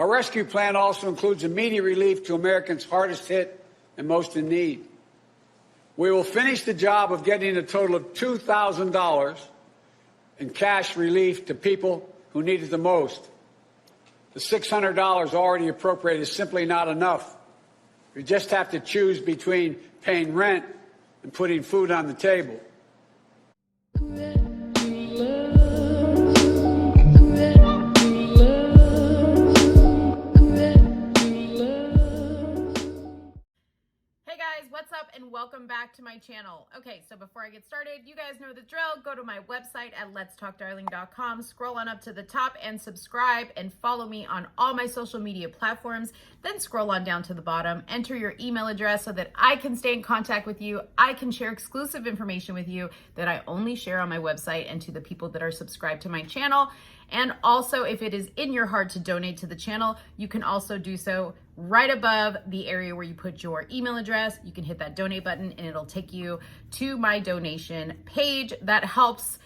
Our rescue plan also includes immediate relief to Americans hardest hit and most in need. We will finish the job of getting a total of $2,000 in cash relief to people who need it the most. The $600 already appropriated is simply not enough. We just have to choose between paying rent and putting food on the table. What's up and welcome back to my channel. Okay, so before I get started, you guys know the drill. Go to my website at letstalkdarling.com, scroll on up to the top and subscribe and follow me on all my social media platforms. Then scroll on down to the bottom, enter your email address so that I can stay in contact with you. I can share exclusive information with you that I only share on my website and to the people that are subscribed to my channel. And also, if it is in your heart to donate to the channel, you can also do so right above the area where you put your email address. You can hit that donate button and it'll take you to my donation page. That helps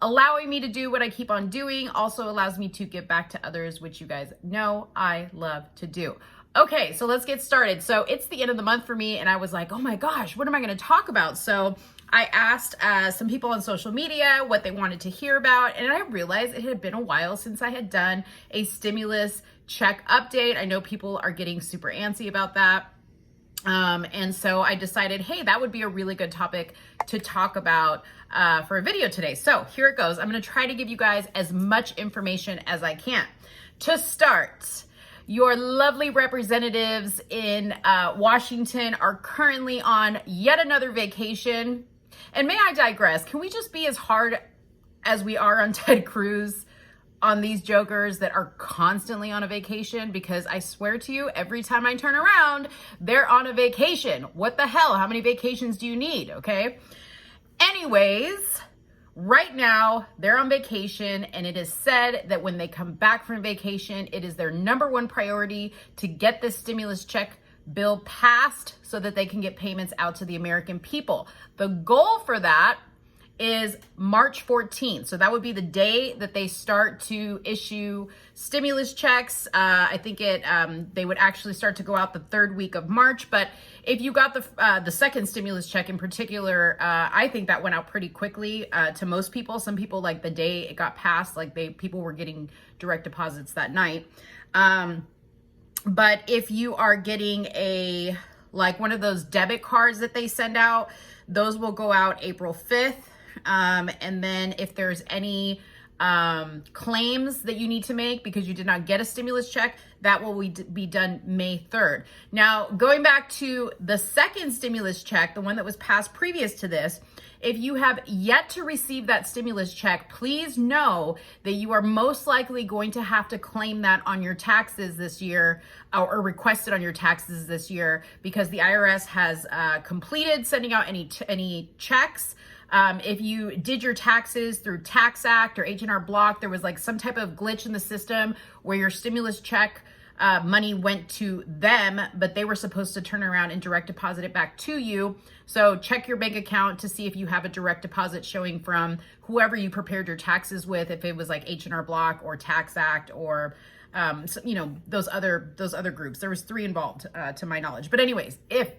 allowing me to do what I keep on doing, also allows me to give back to others, which you guys know I love to do. Okay, so let's get started. So it's the end of the month for me and I was like, oh my gosh, what am I gonna talk about? So I asked some people on social media what they wanted to hear about, and I realized it had been a while since I had done a stimulus check update. I know people are getting super antsy about that. And so I decided, hey, that would be a really good topic to talk about for a video today. So here it goes. I'm gonna try to give you guys as much information as I can. To start, your lovely representatives in Washington are currently on yet another vacation. And may I digress, can we just be as hard as we are on Ted Cruz on these jokers that are constantly on a vacation? Because I swear to you, every time I turn around, they're on a vacation. What the hell? How many vacations do you need? Okay. Anyways, right now they're on vacation, and it is said that when they come back from vacation, it is their number one priority to get this stimulus check bill passed so that they can get payments out to the American people. The goal for that is March 14th. So that would be the day that they start to issue stimulus checks. I think they would actually start to go out the third week of March. But if you got the second stimulus check in particular, I think that went out pretty quickly to most people. Some people, like the day it got passed, like people were getting direct deposits that night. But if you are getting one of those debit cards that they send out, those will go out April 5th. And then if there's any claims that you need to make because you did not get a stimulus check, that will be done May 3rd. Now, going back to the second stimulus check, the one that was passed previous to this, if you have yet to receive that stimulus check, please know that you are most likely going to have to claim that on your taxes this year, or request it on your taxes this year, because the IRS has completed sending out any checks. If you did your taxes through Tax Act or H&R Block, there was like some type of glitch in the system where your stimulus check money went to them, but they were supposed to turn around and direct deposit it back to you. So check your bank account to see if you have a direct deposit showing from whoever you prepared your taxes with, if it was like H&R Block or Tax Act or those other groups. There was 3 involved to my knowledge. But anyways, if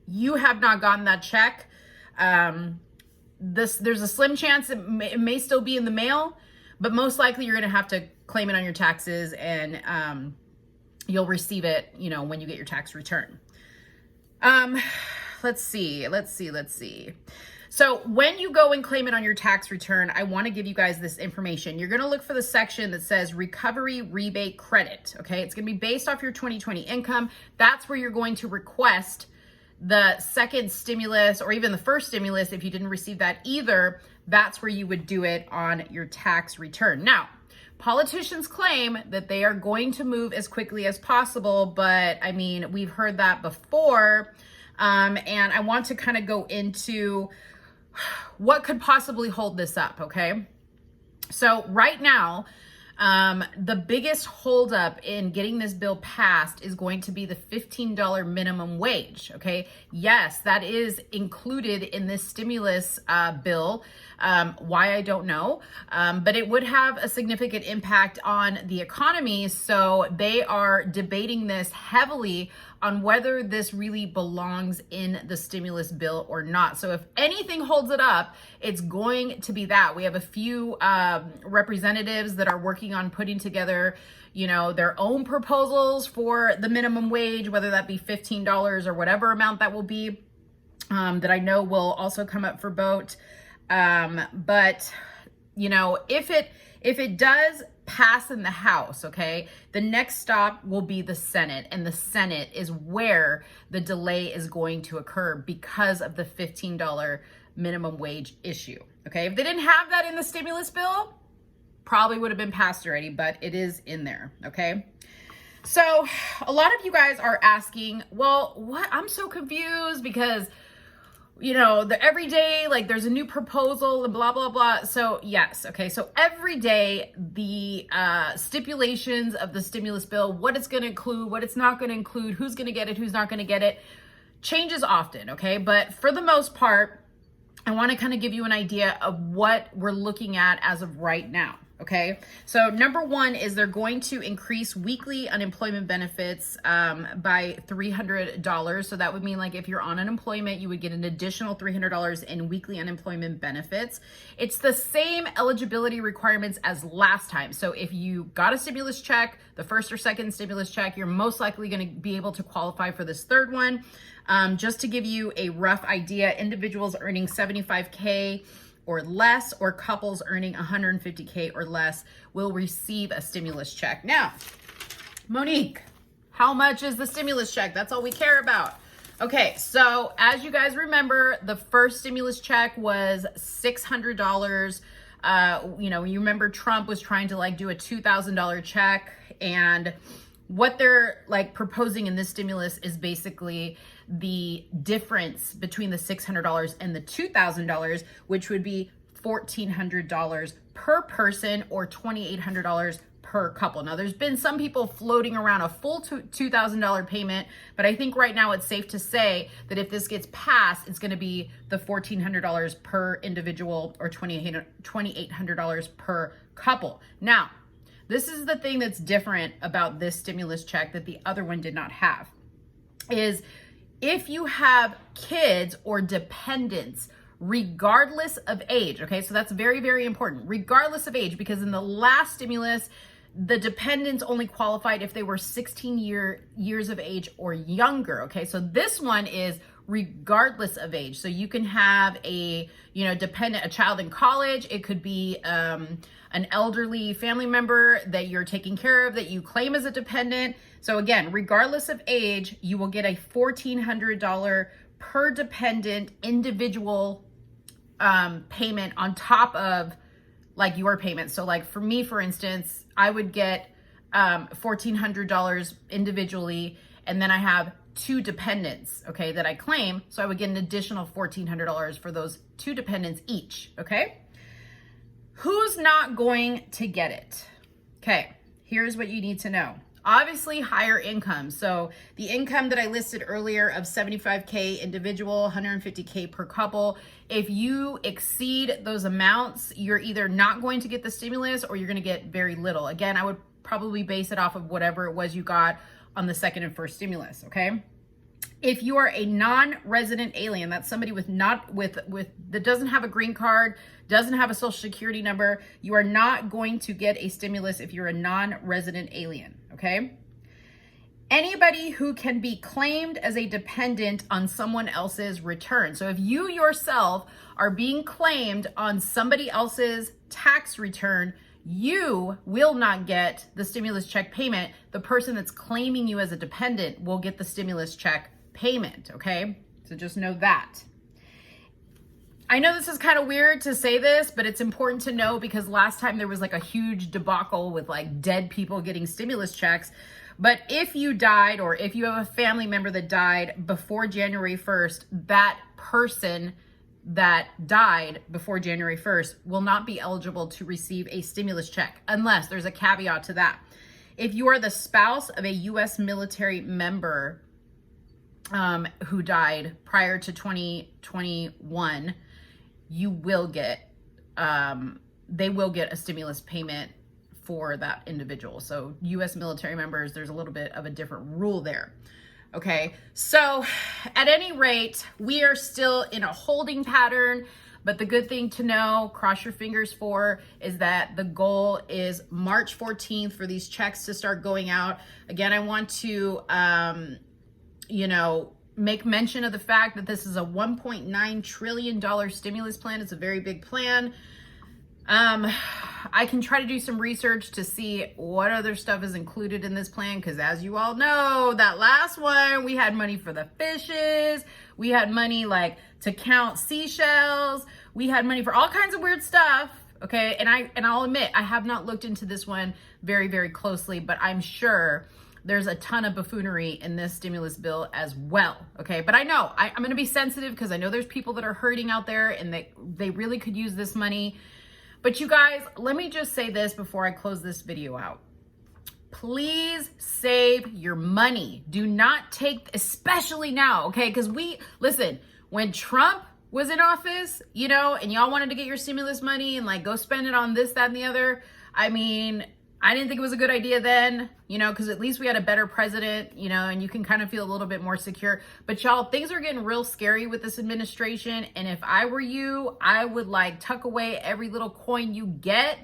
you have not gotten that check, there's a slim chance it may still be in the mail, but most likely you're going to have to claim it on your taxes, and you'll receive it, when you get your tax return. Let's see. So when you go and claim it on your tax return, I want to give you guys this information. You're going to look for the section that says Recovery Rebate Credit. Okay. It's going to be based off your 2020 income. That's where you're going to request the second stimulus, or even the first stimulus if you didn't receive that either. That's where you would do it on your tax return. Now, politicians claim that they are going to move as quickly as possible, but I mean, we've heard that before. And I want to kind of go into what could possibly hold this up, okay? So right now, The biggest holdup in getting this bill passed is going to be the $15 minimum wage. Okay. Yes, that is included in this stimulus bill. Why, I don't know. But it would have a significant impact on the economy. So they are debating this heavily on whether this really belongs in the stimulus bill or not. So if anything holds it up, it's going to be that. We have a few representatives that are working on putting together, their own proposals for the minimum wage, whether that be $15 or whatever amount that will be, that I know will also come up for vote. But if it does pass in the House, okay, the next stop will be the Senate, and the Senate is where the delay is going to occur because of the $15 minimum wage issue. Okay, if they didn't have that in the stimulus bill, probably would have been passed already, but it is in there. Okay. So a lot of you guys are asking, well, what? I'm so confused because the every day, like there's a new proposal and blah, blah, blah. So yes. Okay. So every day the stipulations of the stimulus bill, what it's going to include, what it's not going to include, who's going to get it, who's not going to get it, changes often. Okay. But for the most part, I want to kind of give you an idea of what we're looking at as of right now. Okay, so number one is they're going to increase weekly unemployment benefits by $300. So that would mean like if you're on unemployment, you would get an additional $300 in weekly unemployment benefits. It's the same eligibility requirements as last time. So if you got a stimulus check, the first or second stimulus check, you're most likely going to be able to qualify for this third one. Just to give you a rough idea, individuals earning $75K or less, or couples earning $150K or less will receive a stimulus check. Now, Monique, how much is the stimulus check? That's all we care about. Okay, so as you guys remember, the first stimulus check was $600. You remember Trump was trying to do a $2,000 check, and what they're proposing in this stimulus is basically the difference between the $600 and the $2,000, which would be $1,400 per person or $2,800 per couple. Now, there's been some people floating around a full $2,000 payment, but I think right now it's safe to say that if this gets passed, it's going to be the $1,400 per individual or $2,800 per couple. Now, this is the thing that's different about this stimulus check that the other one did not have, is if you have kids or dependents, regardless of age, okay, so that's very, very important, regardless of age, because in the last stimulus, the dependents only qualified if they were 16 years of age or younger, okay, so this one is regardless of age. So you can have a dependent, a child in college, it could be an elderly family member that you're taking care of that you claim as a dependent. So again, regardless of age, you will get a $1,400 per dependent individual payment on top of your payment. So for me, for instance, I would get $1,400 individually, and then I have two dependents, okay, that I claim. So I would get an additional $1,400 for those two dependents each, okay? Who's not going to get it? Okay, here's what you need to know. Obviously, higher income. So the income that I listed earlier of $75K individual, $150K per couple, if you exceed those amounts, you're either not going to get the stimulus or you're going to get very little. Again, I would probably base it off of whatever it was you got on the second and first stimulus, okay? If you are a non-resident alien, that's somebody that doesn't have a green card, doesn't have a social security number, you are not going to get a stimulus if you're a non-resident alien, okay? Anybody who can be claimed as a dependent on someone else's return. So if you yourself are being claimed on somebody else's tax return, you will not get the stimulus check payment. The person that's claiming you as a dependent will get the stimulus check payment, okay? So just know that. I know this is kind of weird to say this, but it's important to know because last time there was a huge debacle with dead people getting stimulus checks. But if you died or if you have a family member that died before January 1st, that person, that died before January 1st will not be eligible to receive a stimulus check unless there's a caveat to that. If you are the spouse of a U.S. military member who died prior to 2021, you will get, they will get a stimulus payment for that individual. So U.S. military members, there's a little bit of a different rule there. Okay, so at any rate, we are still in a holding pattern, but the good thing to know, cross your fingers for, is that the goal is March 14th for these checks to start going out. Again, I want to, make mention of the fact that this is a $1.9 trillion stimulus plan. It's a very big plan. I can try to do some research to see what other stuff is included in this plan, because as you all know, that last one, we had money for the fishes, we had money like to count seashells, we had money for all kinds of weird stuff. Okay, and I'll admit I have not looked into this one very, very closely, but I'm sure there's a ton of buffoonery in this stimulus bill as well. Okay, but I know I'm going to be sensitive because I know there's people that are hurting out there and they really could use this money. But you guys, let me just say this before I close this video out. Please save your money. Do not take, especially now, okay? Because listen, when Trump was in office, and y'all wanted to get your stimulus money and like go spend it on this, that, and the other. I mean, I didn't think it was a good idea then, because at least we had a better president, and you can kind of feel a little bit more secure. But y'all, things are getting real scary with this administration. And if I were you, I would like tuck away every little coin you get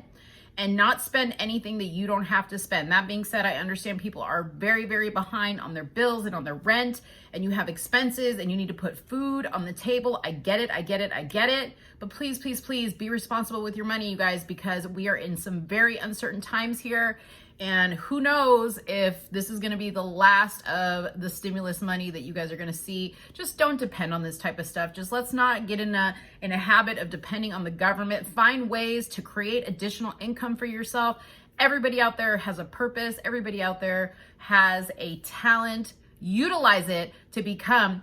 and not spend anything that you don't have to spend. That being said, I understand people are very, very behind on their bills and on their rent, and you have expenses and you need to put food on the table. I get it. But please, please, please be responsible with your money, you guys, because we are in some very uncertain times here. And who knows if this is going to be the last of the stimulus money that you guys are going to see. Just don't depend on this type of stuff. Just let's not get in a habit of depending on the government. Find ways to create additional income for yourself. Everybody out there has a purpose. Everybody out there has a talent. Utilize it to become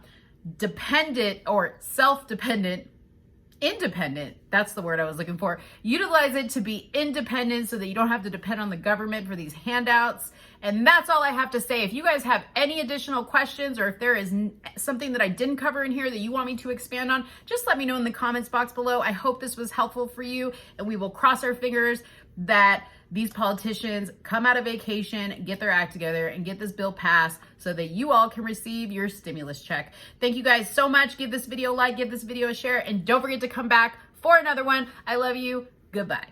dependent or self-dependent. Independent, that's the word I was looking for. Utilize it to be independent so that you don't have to depend on the government for these handouts. And that's all I have to say. If you guys have any additional questions, or if there is something that I didn't cover in here that you want me to expand on, just let me know in the comments box below. I hope this was helpful for you, and we will cross our fingers that these politicians come out of vacation, get their act together, and get this bill passed so that you all can receive your stimulus check. Thank you guys so much. Give this video a like, give this video a share, and don't forget to come back for another one. I love you. Goodbye.